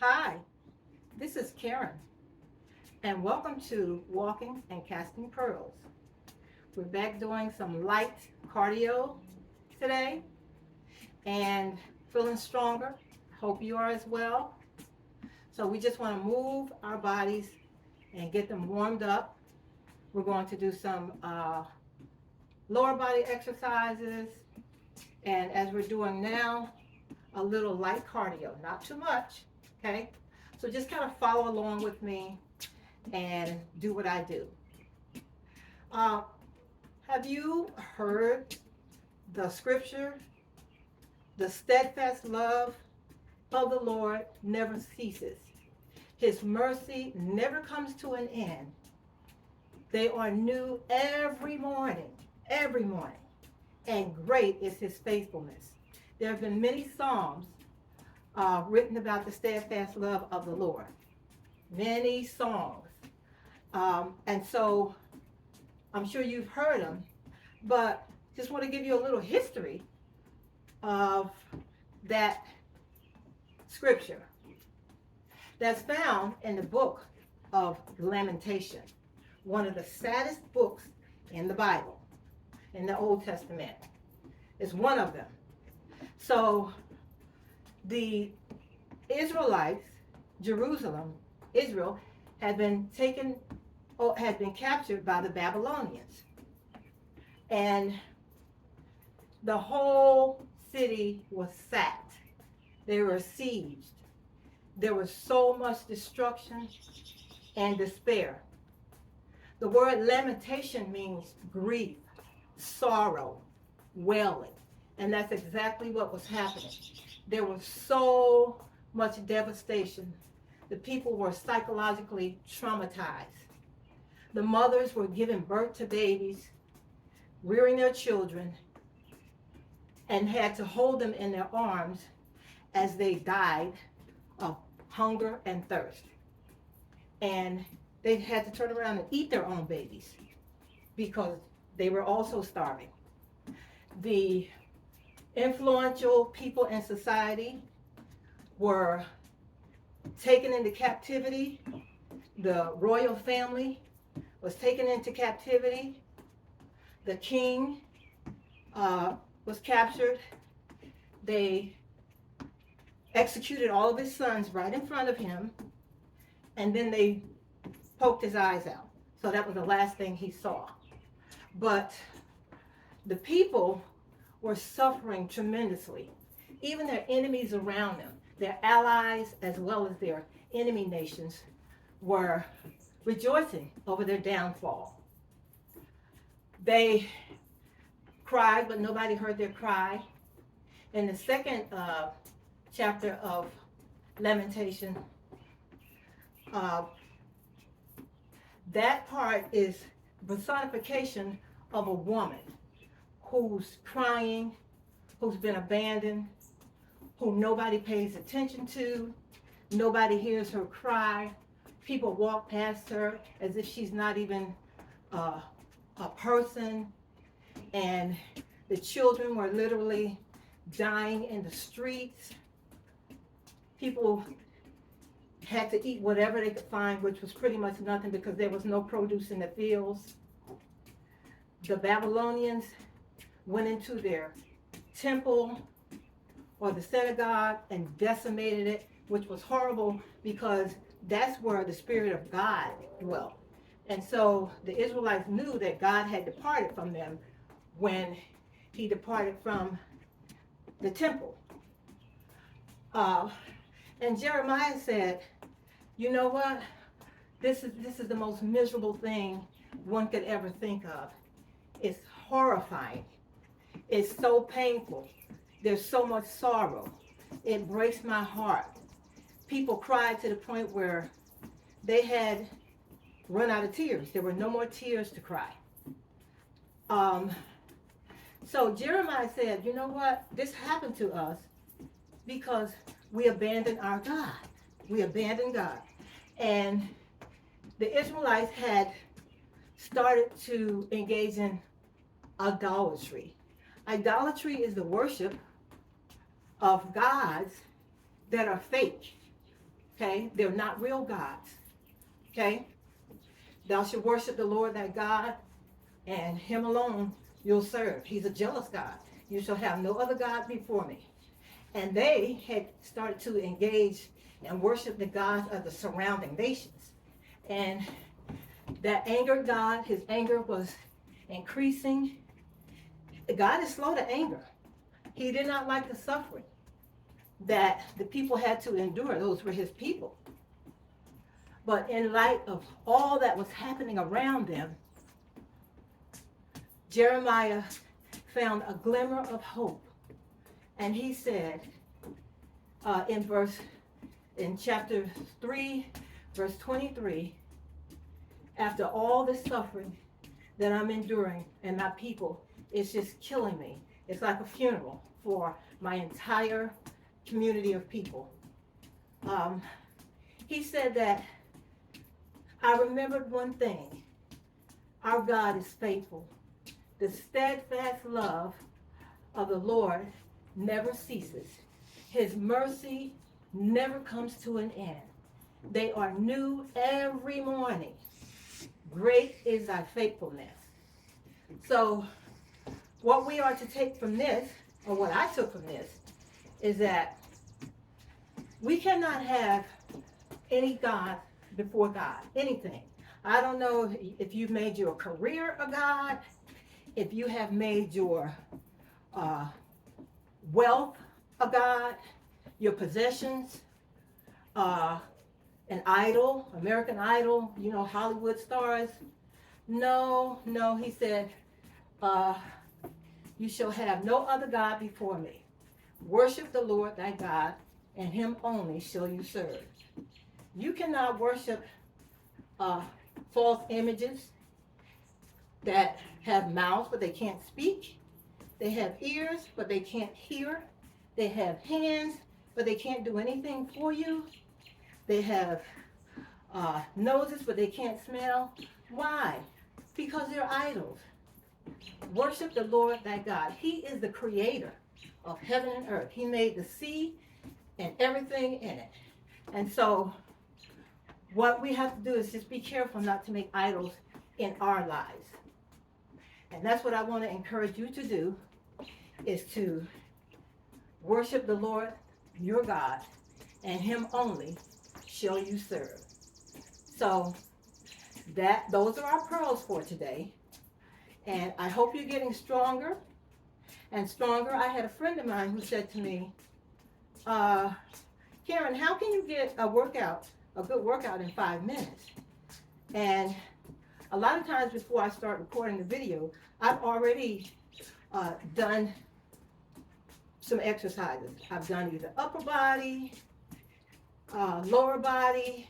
Hi, this is Karen, and welcome to Walking and Casting Pearls. We're back doing some light cardio today and feeling stronger. Hope you are as well. So, we just want to move our bodies and get them warmed up. We're going to do some lower body exercises, and as we're doing now, a little light cardio, not too much, okay? So, just kind of follow along with me and do what I do. Uh, have you heard the scripture? The steadfast love of the Lord never ceases. His mercy never comes to an end. They are new every morning, and great is his faithfulness. There have been many psalms written about the steadfast love of the Lord. Many songs. And so I'm sure you've heard them, but just want to give you a little history of that scripture that's found in the book of Lamentations, one of the saddest books in the Bible, in the Old Testament. It's one of them. So the Israelites, Israel, had been captured by the Babylonians. And the whole city was sacked. They were besieged. There was so much destruction and despair. The word lamentation means grief, sorrow, wailing. And that's exactly what was happening. There was so much devastation. The people were psychologically traumatized. The mothers were giving birth to babies, rearing their children, and had to hold them in their arms as they died of hunger and thirst. And they had to turn around and eat their own babies because they were also starving. The influential people in society were taken into captivity. The royal family was taken into captivity. The king was captured. They executed all of his sons right in front of him, and then they poked his eyes out. So that was the last thing he saw. But the people were suffering tremendously. Even their enemies around them, their allies as well as their enemy nations, were rejoicing over their downfall. They cried, but nobody heard their cry. In the second chapter of Lamentation, that part is personification of a woman who's crying, who's been abandoned, who nobody pays attention to, nobody hears her cry. People walk past her as if she's not even a person, and the children were literally dying in the streets. People had to eat whatever they could find, which was pretty much nothing because there was no produce in the fields. The Babylonians went into their temple or the synagogue and decimated it, which was horrible because that's where the Spirit of God dwelt. And so the Israelites knew that God had departed from them when he departed from the temple. And Jeremiah said, you know what? This is the most miserable thing one could ever think of. It's horrifying. It's so painful. There's so much sorrow. It breaks my heart. People cried to the point where they had run out of tears. There were no more tears to cry. So Jeremiah said, you know what? This happened to us because we abandoned our God. We abandoned God. And the Israelites had started to engage in idolatry. Idolatry is the worship of gods that are fake. Okay? They're not real gods. Okay? Thou shalt worship the Lord thy God, and him alone you'll serve. He's a jealous God. You shall have no other God before me. And they had started to engage and worship the gods of the surrounding nations. And that angered God. His anger was increasing. God is slow to anger. He did not like the suffering that the people had to endure. Those were his people. But in light of all that was happening around them, Jeremiah found a glimmer of hope. And he said in chapter 3, verse 23, after all this suffering that I'm enduring and my people, it's just killing me. It's like a funeral for my entire community of people. He said that I remembered one thing. Our God is faithful. The steadfast love of the Lord never ceases. His mercy never comes to an end. They are new every morning. Great is thy faithfulness. So what we are to take from this, or what I took from this, is that we cannot have any God before God, anything. I don't know if you've made your career a God, if you have made your wealth a God, your possessions, an idol, American Idol, Hollywood stars. No, he said, you shall have no other God before me. Worship the Lord thy God, and him only shall you serve. You cannot worship false images that have mouths but they can't speak. They have ears but they can't hear. They have hands but they can't do anything for you. They have noses but they can't smell. Why? Because they're idols. Worship the Lord thy God. He is the creator of heaven and earth. He made the sea and everything in it. And so what we have to do is just be careful not to make idols in our lives. And that's what I want to encourage you to do, is to worship the Lord your God, and him only shall you serve. So those are our pearls for today. And I hope you're getting stronger and stronger. I had a friend of mine who said to me, Karen, how can you get a good workout in 5 minutes? And a lot of times before I start recording the video, I've already done some exercises. I've done either upper body, lower body.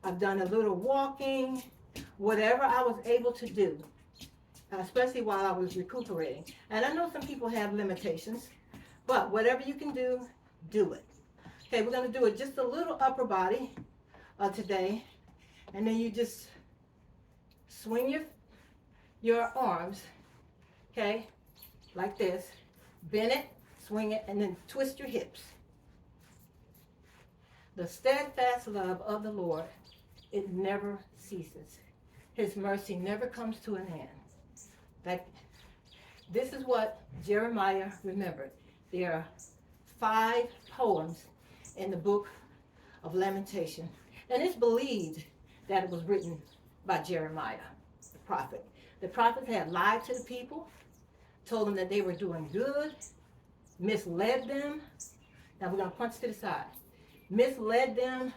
I've done a little walking, whatever I was able to do, especially while I was recuperating. And I know some people have limitations, but whatever you can do, do it. Okay, we're going to do it just a little upper body today. And then you just swing your arms, okay, like this. Bend it, swing it, and then twist your hips. The steadfast love of the Lord, it never ceases. His mercy never comes to an end. This is what Jeremiah remembered. There are 5 poems in the book of Lamentations. And it's believed that it was written by Jeremiah, the prophet. The prophet had lied to the people, told them that they were doing good, misled them. Now we're going to punch to the side. Misled them,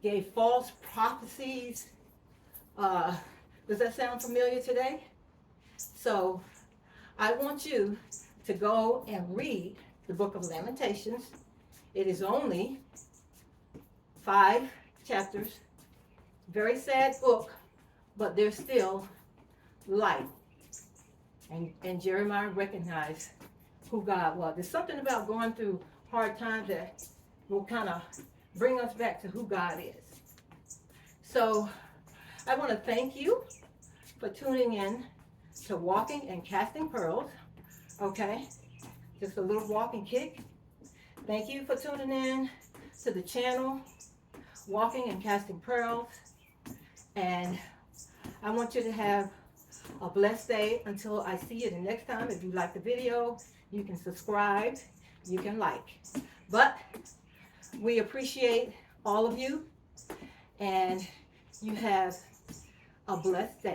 gave false prophecies. Does that sound familiar today? So I want you to go and read the book of Lamentations. It is only 5 chapters. Very sad book, but there's still light. And Jeremiah recognized who God was. There's something about going through hard times that will kind of bring us back to who God is. So I want to thank you for tuning in to Walking and Casting Pearls. Okay, just a little walk and kick. Thank you for tuning in to the channel. walking and casting pearls. And I want you to have a blessed day until I see you the next time. If you like the video, you can subscribe, you can like. But we appreciate all of you, and you have a blessed day.